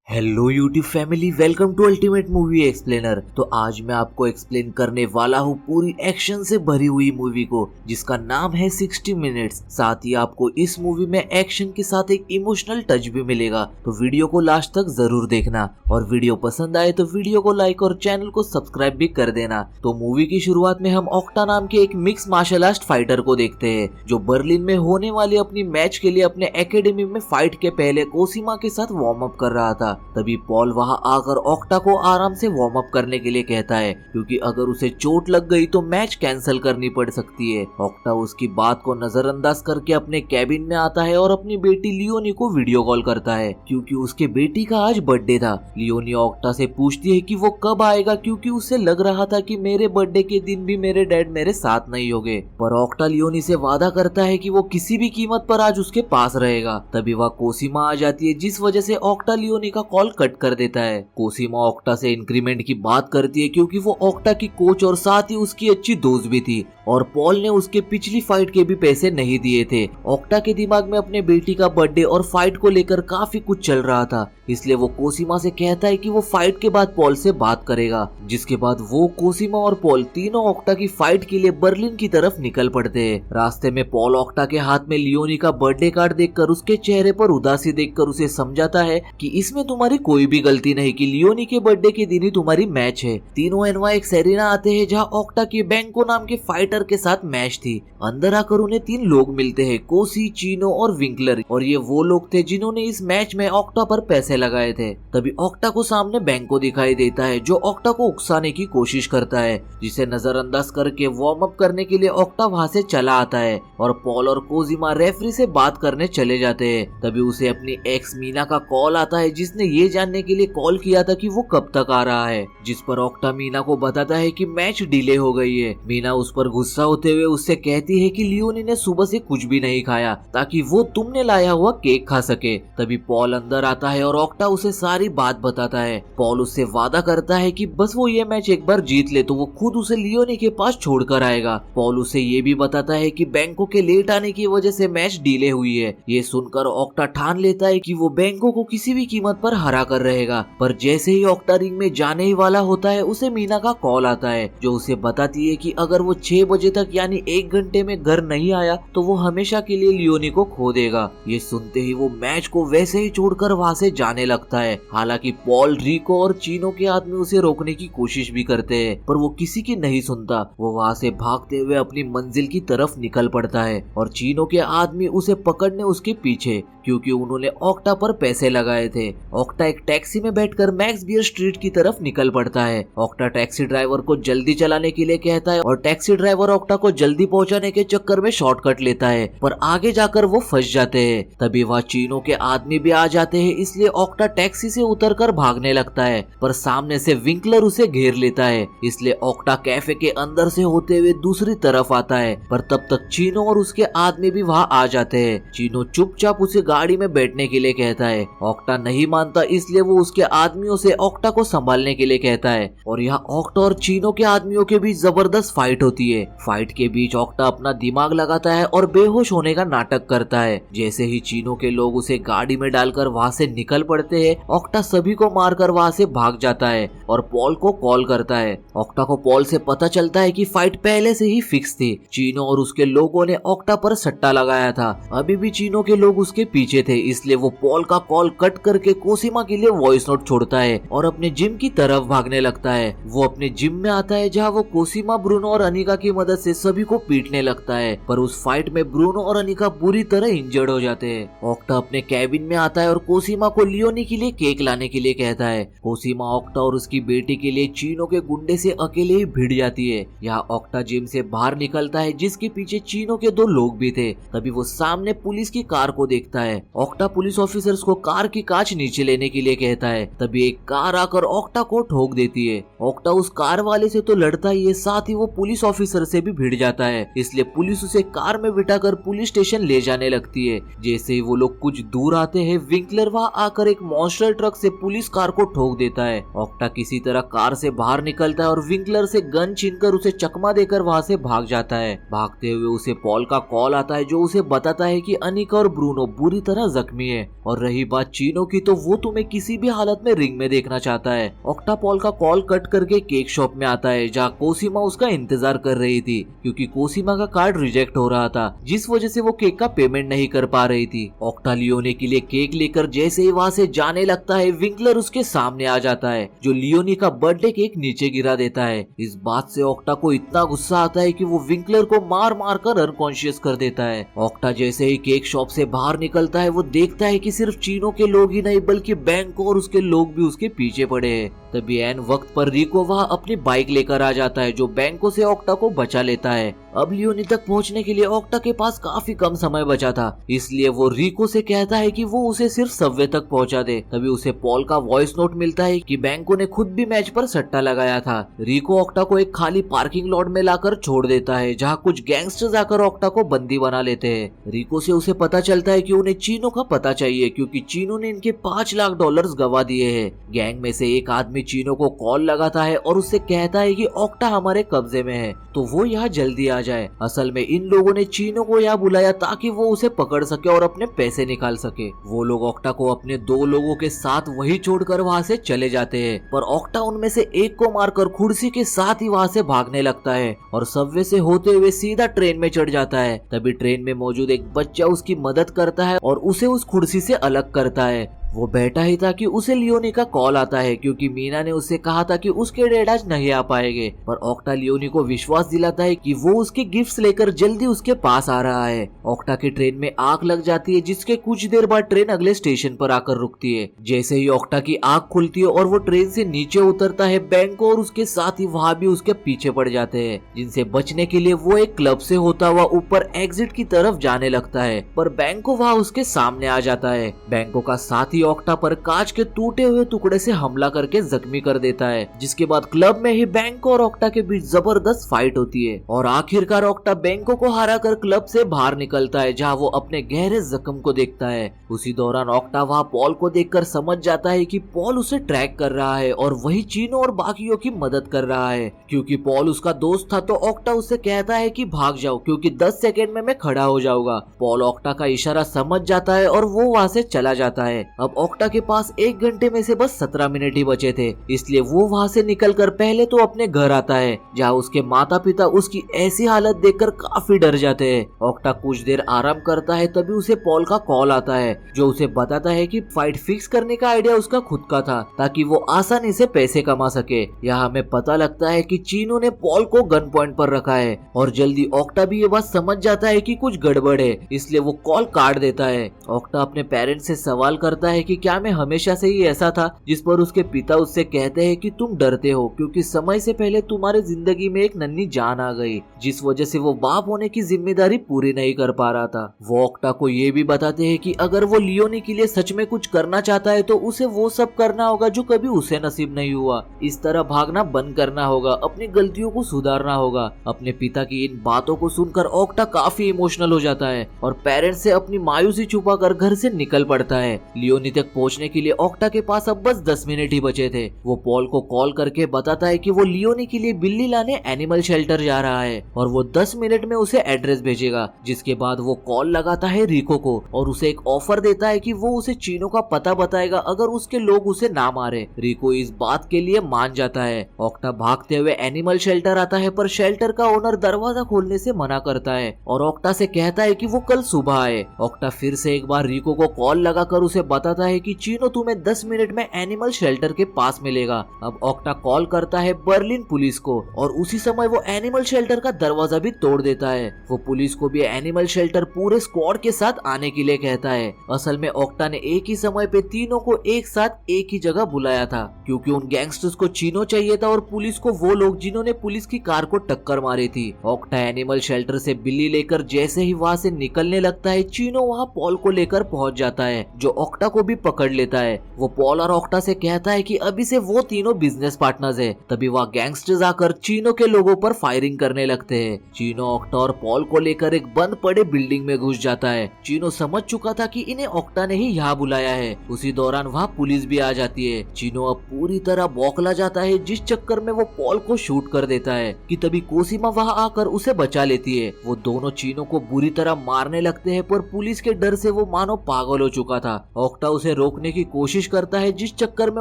Hello YouTube family, welcome to ultimate movie explainer. तो आज मैं आपको एक्सप्लेन करने वाला हूँ पूरी एक्शन से भरी हुई मूवी को, जिसका नाम है 60 मिनट्स। साथ ही आपको इस मूवी में एक्शन के साथ एक इमोशनल टच भी मिलेगा, तो वीडियो को लास्ट तक जरूर देखना। और वीडियो पसंद आए तो वीडियो को लाइक और चैनल को सब्सक्राइब भी कर देना। तो मूवी की शुरुआत में हम ओक्टा नाम के एक मिक्स मार्शल आर्ट फाइटर को देखते हैं, जो बर्लिन में होने वाली अपनी मैच के लिए अपने एकेडमी में फाइट के पहले कोसीमा के साथ वार्म अप कर रहा था। तभी पॉल वहां आकर ओक्टा को आराम से वार्म अप करने के लिए कहता है, क्योंकि अगर उसे चोट लग गई तो मैच कैंसिल करनी पड़ सकती है। ओक्टा उसकी बात को नजरअंदाज करके अपने कैबिन में आता है और अपनी बेटी लियोनी को वीडियो कॉल करता है, क्योंकि उसके बेटी का आज बर्थडे था। लियोनी ओक्टा से पूछती है कि वो कब आएगा, क्योंकि उसे लग रहा था कि मेरे बर्थडे के दिन भी मेरे डैड मेरे साथ नहीं होंगे। पर ओक्टा लियोनी से वादा करता है कि वो किसी भी कीमत पर आज उसके पास रहेगा। तभी वह कोसीमा आ जाती है, जिस वजह से ओक्टा लियोनी का कॉल कट कर देता है। कोसीमा ओक्टा से इंक्रीमेंट की बात करती है, क्योंकि वो ओक्टा की कोच और साथ ही उसकी अच्छी दोस्त भी थी, और पॉल ने उसके पिछली फाइट के भी पैसे नहीं दिए थे। ओक्टा के दिमाग में अपने बेटी का बर्थडे और फाइट को लेकर काफी कुछ चल रहा था, इसलिए वो कोसीमा से कहता है कि वो फाइट के बाद पॉल से बात करेगा। जिसके बाद वो कोसीमा और पॉल तीनों ओक्टा की फाइट के लिए बर्लिन की तरफ निकल पड़ते हैं। रास्ते में पॉल ओक्टा के हाथ में लियोनी का बर्थडे कार्ड देखकर उसके चेहरे पर उदासी देखकर उसे समझाता है कि इसमें तुम्हारी कोई भी गलती नहीं, कि लियोनी के बर्थडे के दिन ही तुम्हारी मैच है। तीनों एनवाई एरिना आते हैं, जहाँ ओक्टा की बैंको नाम के फाइटर के साथ मैच थी। अंदर आकर उन्हें तीन लोग मिलते हैं, कोसी, चीनो और विंकलर, और ये वो लोग थे जिन्होंने इस मैच में ओक्टा पर पैसे लगाए थे। तभी ओक्टा को सामने बैंको दिखाई देता है, जो ओक्टा को उकसाने की कोशिश करता है, जिसे नजरअंदाज करके वार्म अप करने के लिए ओक्टा वहां से चला आता है, और पॉल और कोजिमा रेफरी से बात करने चले जाते हैं। तभी उसे अपनी एक्स मीना का कॉल आता है, जिसने ये जानने के लिए कॉल किया था कि वो कब तक आ रहा है। जिस पर ओक्टा मीना को बताता है कि मैच डिले हो गई है। मीना उस पर गुस्सा होते हुए उससे कहती है कि लियोनी ने सुबह से कुछ भी नहीं खाया, ताकि वो तुमने लाया हुआ केक खा सके। तभी पॉल अंदर आता है और ओक्टा उसे सारी बात बताता है। पॉल उससे वादा करता है कि बस वो ये मैच एक बार जीत ले तो वो खुद उसे लियोनी के पास छोड़कर आएगा। पॉल उसे ये भी बताता है कि बैंको के लेट आने की वजह से मैच डिले हुई है। ये सुनकर ओक्टा ठान लेता है कि वो बैंको को किसी भी कीमत पर हरा कर रहेगा। पर जैसे ही ओक्टा रिंग में जाने ही वाला होता है, उसे मीना का कॉल आता है, जो उसे बताती है कि अगर वो 6 बजे तक यानी 1 घंटे में घर नहीं आया तो वो हमेशा के लिए लियोनी को खो देगा। ये सुनते ही वो मैच को वैसे ही छोड़कर वहां से जाने लगता है। हालांकि पॉल, रिको और चीनो के आदमी उसे रोकने की कोशिश भी करते हैं, पर वो किसी की नहीं सुनता। वो वहां से भागते हुए अपनी मंजिल की तरफ निकल पड़ता है, और चीनो के आदमी उसे पकड़ने उसके पीछे, क्योंकि उन्होंने ओक्टा पर पैसे लगाए थे। ओक्टा एक टैक्सी में बैठकर मैक्स बियर स्ट्रीट की तरफ निकल पड़ता है। ओक्टा टैक्सी ड्राइवर को जल्दी चलाने के लिए कहता है, और टैक्सी ड्राइवर ओक्टा को जल्दी पहुंचाने के चक्कर में शॉर्टकट लेता है, पर आगे जाकर वो फंस जाते हैं। तभी वह चीनो के आदमी भी आ जाते हैं, इसलिए ओक्टा टैक्सी से उतरकर भागने लगता है, पर सामने से विंकलर उसे घेर लेता है। इसलिए ओक्टा कैफे के अंदर से होते हुए दूसरी तरफ आता है, पर तब तक चीनो और उसके आदमी भी वहां आ जाते हैं। चीनो चुपचाप उसे गाड़ी में बैठने के लिए कहता है। ओक्टा नहीं मानता, इसलिए वो उसके आदमियों से ओक्टा को संभालने के लिए कहता है, और यहाँ ओक्टा और चीनो के आदमियों के बीच जबरदस्त फाइट होती है। फाइट के बीच ओक्टा अपना दिमाग लगाता है और बेहोश होने का नाटक करता है। जैसे ही चीनो के लोग उसे गाड़ी में डालकर वहां से निकल पड़ते हैं, ओक्टा सभी को मारकर वहां से भाग जाता है और पॉल को कॉल करता है। ओक्टा को पॉल से पता चलता है कि फाइट पहले से ही फिक्स थी। चीनो और उसके लोगों ने ओक्टा पर सट्टा लगाया था। अभी भी चीनो के लोग उसके पीछे थे, इसलिए वो पॉल का कॉल कट करके कोसीमा के लिए वॉइस नोट छोड़ता है और अपने जिम की तरफ भागने लगता है। वो अपने जिम में आता है, जहाँ वो कोसीमा, ब्रूनो और अनिका की मदद से सभी को पीटने लगता है, पर उस फाइट में ब्रूनो और अनिका बुरी तरह इंजर्ड हो जाते हैं। ओक्टा अपने कैबिन में आता है और कोसीमा को लियोनी के लिए केक लाने के लिए कहता है। कोसीमा ओक्टा और उसकी बेटी के लिए चीनो के गुंडे से अकेले ही भिड़ जाती है। यहाँ ओक्टा जिम से बाहर निकलता है, जिसके पीछे चीनो के 2 लोग भी थे। तभी वो सामने पुलिस की कार को देखता है। ओक्टा पुलिस ऑफिसर्स को कार की कांच नीचे लेने के लिए कहता है, तभी एक कार आकर ऑक्टा को ठोक देती है। ऑक्टा उस कार वाले से तो लड़ता ही है, साथ ही वो पुलिस ऑफिसर से भी भिड़ जाता है, इसलिए पुलिस उसे कार में बिठाकर पुलिस स्टेशन ले जाने लगती है। जैसे ही वो लोग कुछ दूर आते हैं, विंकलर वहां आकर एक मॉन्स्टर ट्रक से पुलिस कार को ठोक देता है। ऑक्टा किसी तरह कार से बाहर निकलता है और विंकलर से गन छीनकर उसे चकमा देकर वहां से भाग जाता है। भागते हुए उसे पॉल का कॉल आता है, जो उसे बताता है कि अनिका और ब्रूनो बुरी तरह जख्मी है, और रही बात चीनो की तो वो तुम्हें किसी भी हालत में रिंग में देखना चाहता है। ऑक्टा पॉल का कॉल कट करके केक शॉप में आता है, जहाँ कोसीमा उसका इंतजार कर रही थी, क्योंकि कोसीमा का कार्ड रिजेक्ट हो रहा था, जिस वजह से वो केक का पेमेंट नहीं कर पा रही थी। ऑक्टा लियोनी के लिए केक लेकर जैसे ही वहाँ से जाने लगता है, विंकलर उसके सामने आ जाता है, जो लियोनी का बर्थडे केक नीचे गिरा देता है। इस बात से ऑक्टा को इतना गुस्सा आता है कि वो विंकलर को मार मार कर अनकॉन्शियस कर देता है। ऑक्टा जैसे ही केक शॉप से बाहर निकलता है, वो देखता है कि सिर्फ चीनो के लोग ही नहीं बल्कि बैंको और उसके लोग भी उसके पीछे पड़े हैं। तभी एन वक्त पर रिको वहाँ अपनी बाइक लेकर आ जाता है, जो बैंको से ऑक्टा को बचा लेता है। अब लियोनी तक पहुँचने के लिए ऑक्टा के पास काफी कम समय बचा था, इसलिए वो रिको से कहता है कि वो उसे सिर्फ सबवे तक पहुँचा दे। तभी उसे पॉल का वॉइस नोट मिलता है कि बैंको ने खुद भी मैच पर सट्टा लगाया था। रिको ऑक्टा को एक खाली पार्किंग लॉट में लाकर छोड़ देता है, जहाँ कुछ गैंगस्टर्स आकर ऑक्टा को बंदी बना लेते हैं। रिको से उसे पता चलता है कि उन्हें चीनो का पता चाहिए, क्योंकि चीनो ने इनके $5 लाख गवा दिए हैं। गैंग में से एक आदमी चीनो को कॉल लगाता है और उससे कहता है कि ऑक्टा हमारे कब्जे में है, तो वो यहाँ जल्दी आ जाए। असल में इन लोगों ने चीनो को यहाँ बुलाया ताकि वो उसे पकड़ सके और अपने पैसे निकाल सके। वो लोग ऑक्टा को अपने 2 लोगों के साथ वही छोड़कर वहाँ से चले जाते हैं, पर ऑक्टा उनमें से एक को मारकर कुर्सी के साथ ही वहाँ से भागने लगता है और सबवे से होते हुए सीधा ट्रेन में चढ़ जाता है। तभी ट्रेन में मौजूद एक बच्चा उसकी मदद करता है और उसे उस कुर्सी से अलग करता है। वो बैठा ही था कि उसे लियोनी का कॉल आता है, क्योंकि मीना ने उससे कहा था कि उसके डैड आज नहीं आ पाएंगे, पर ऑक्टा लियोनी को विश्वास दिलाता है कि वो उसके गिफ्ट्स लेकर जल्दी उसके पास आ रहा है। ऑक्टा की ट्रेन में आग लग जाती है, जिसके कुछ देर बाद ट्रेन अगले स्टेशन पर आकर रुकती है। जैसे ही ऑक्टा की आग खुलती है और वो ट्रेन से नीचे उतरता है, बैंको और उसके साथ ही वहाँ भी उसके पीछे पड़ जाते हैं, जिनसे बचने के लिए वो एक क्लब से होता हुआ ऊपर एग्जिट की तरफ जाने लगता है, पर बैंको वहाँ उसके सामने आ जाता है। बैंको का साथी ऑक्टा पर कांच के टूटे हुए टुकड़े से हमला करके जख्मी कर देता है, जिसके बाद क्लब में ही बैंको और ऑक्टा के बीच जबरदस्त फाइट होती है और आखिरकार ऑक्टा बैंको को हराकर क्लब से बाहर निकलता है, जहां वो अपने गहरे जख्म को देखता है। उसी दौरान ऑक्टा वहां पॉल को देखकर समझ जाता है कि पॉल उसे ट्रैक कर रहा है और वही चीनो और बाकियों की मदद कर रहा है। क्योंकि पॉल उसका दोस्त था, तो ऑक्टा उससे कहता है कि भाग जाओ, क्योंकि 10 सेकेंड में मैं खड़ा हो जाऊंगा। पॉल ऑक्टा का इशारा समझ जाता है और वो वहाँ से चला जाता है। अब ऑक्टा के पास 1 घंटे में से बस 17 मिनट ही बचे थे, इसलिए वो वहाँ से निकलकर पहले तो अपने घर आता है, जहाँ उसके माता पिता उसकी ऐसी हालत देखकर काफी डर जाते हैं। ऑक्टा कुछ देर आराम करता है, तभी उसे पॉल का कॉल आता है, जो उसे बताता है कि फाइट फिक्स करने का आइडिया उसका खुद का था, ताकि वो आसानी से पैसे कमा सके। यहाँ हमें पता लगता है कि चीनो ने पॉल को गन पॉइंट पर रखा है और जल्दी ऑक्टा भी ये बात समझ जाता है कि कुछ गड़बड़ है, इसलिए वो कॉल काट देता है। ऑक्टा अपने पेरेंट्स से सवाल करता है कि क्या मैं हमेशा से ही ऐसा था, जिस पर उसके पिता उससे कहते हैं कि तुम डरते हो क्योंकि समय से पहले तुम्हारे जिंदगी में एक नन्ही जान आ गई, जिस वजह से वो बाप होने की जिम्मेदारी पूरी नहीं कर पा रहा था। वो ऑक्टा को ये भी बताते हैं कि अगर वो लियोनी के लिए सच में कुछ करना चाहता है तो उसे वो सब करना होगा जो कभी उसे नसीब नहीं हुआ। इस तरह भागना बंद करना होगा, अपनी गलतियों को सुधारना होगा। अपने पिता की इन बातों को सुनकर ऑक्टा काफी इमोशनल हो जाता है और पेरेंट्स से अपनी मायूसी छुपाकर घर से निकल पड़ता है। लियोनी तक पहुंचने के लिए ऑक्टा के पास अब बस 10 मिनट ही बचे थे। वो पॉल को कॉल करके बताता है कि वो लियोनी के लिए बिल्ली लाने एनिमल शेल्टर जा रहा है और वो 10 मिनट में उसे एड्रेस भेजेगा। जिसके बाद वो कॉल लगाता है रिको को और उसे एक ऑफर देता है कि वो उसे चीनो का पता बताएगा अगर उसके लोग उसे ना मारे। रिको इस बात के लिए मान जाता है। ऑक्टा भागते हुए एनिमल शेल्टर आता है, पर शेल्टर का ओनर दरवाजा खोलने से मना करता है और ऑक्टा से कहता है कि वो कल सुबह आए। ऑक्टा फिर से एक बार रिको को कॉल लगाकर उसे बताता है कि चीनो तुम्हें 10 मिनट में एनिमल शेल्टर के पास मिलेगा। अब ऑक्टा कॉल करता है बर्लिन पुलिस को और उसी समय वो एनिमल शेल्टर का दरवाजा भी तोड़ देता है। वो पुलिस को भी एनिमल शेल्टर पूरे स्क्वाड के साथ आने के लिए कहता है। असल में ऑक्टा ने एक ही समय पे तीनों को एक साथ एक ही जगह बुलाया था, क्योंकि उन गैंगस्टर्स को चीनो चाहिए था और पुलिस को वो लोग जिन्होंने पुलिस की कार को टक्कर मारी थी। ऑक्टा एनिमल शेल्टर से बिल्ली लेकर जैसे ही वहाँ से निकलने लगता है, चीनो वहाँ पॉल को लेकर पहुँच जाता है, जो ऑक्टा को को भी पकड़ लेता है। वो पॉल और ऑक्टा से कहता है कि अभी से वो तीनों बिजनेस पार्टनर्स है। तभी वह गैंगस्टर्स आकर चीनो के लोगों पर फायरिंग करने लगते हैं। चीनो ऑक्टा और पॉल को लेकर एक बंद पड़े बिल्डिंग में घुस जाता है। चीनो समझ चुका था कि इन्हें ऑक्टा ने ही यहाँ बुलाया है। उसी दौरान वहाँ पुलिस भी आ जाती है। चीनो अब पूरी तरह बौखला जाता है, जिस चक्कर में वो पॉल को शूट कर देता है कि तभी कोसीमा वहाँ आकर उसे बचा लेती है। वो दोनों चीनो को बुरी तरह मारने लगते हैं, पर पुलिस के डर से वो मानो पागल हो चुका था। ऑक्टा उसे रोकने की कोशिश करता है, जिस चक्कर में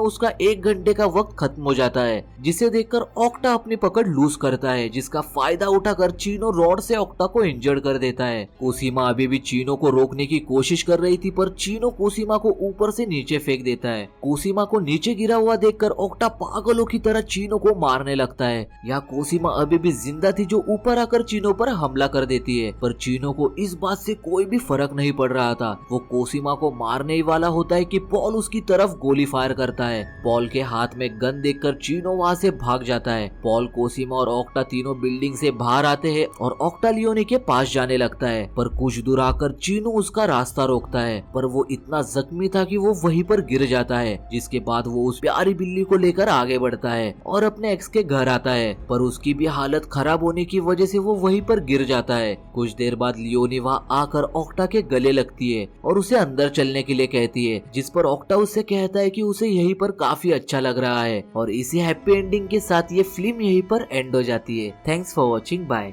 उसका 1 घंटे का वक्त खत्म हो जाता है, जिसे देखकर ऑक्टा अपनी पकड़ लूज करता है, जिसका फायदा उठाकर चीनो रॉड से ऑक्टा को इंजर्ड कर देता है। कोसीमा अभी भी चीनो को रोकने की कोशिश कर रही थी, पर चीनो कोसीमा को ऊपर से नीचे फेंक देता है। कोसीमा को नीचे गिरा हुआ देखकर ऑक्टा पागलों की तरह चीनो को मारने लगता है। यहाँ कोसीमा अभी भी जिंदा थी, जो ऊपर आकर चीनो पर हमला कर देती है, पर चीनो को इस बात से कोई भी फर्क नहीं पड़ रहा था। वो कोसीमा को मारने ही वाला होता है कि पॉल उसकी तरफ गोली फायर करता है। पॉल के हाथ में गन देखकर चीनो वहाँ से भाग जाता है। पॉल, कोसीमा और ऑक्टा तीनों बिल्डिंग से बाहर आते हैं और ऑक्टा लियोनी के पास जाने लगता है, पर कुछ दूर आकर चीनो उसका रास्ता रोकता है, पर वो इतना जख्मी था कि वो वहीं पर गिर जाता है। जिसके बाद वो उस प्यारी बिल्ली को लेकर आगे बढ़ता है और अपने एक्स के घर आता है, पर उसकी भी हालत खराब होने की वजह से वो वहीं पर गिर जाता है। कुछ देर बाद लियोनी वहाँ आकर ऑक्टा के गले लगती है और उसे अंदर चलने के लिए कहती है, जिस पर ऑक्टा उससे कहता है कि उसे यहीं पर काफी अच्छा लग रहा है। और इसी हैप्पी एंडिंग के साथ ये फिल्म यहीं पर एंड हो जाती है। Thanks for watching, bye.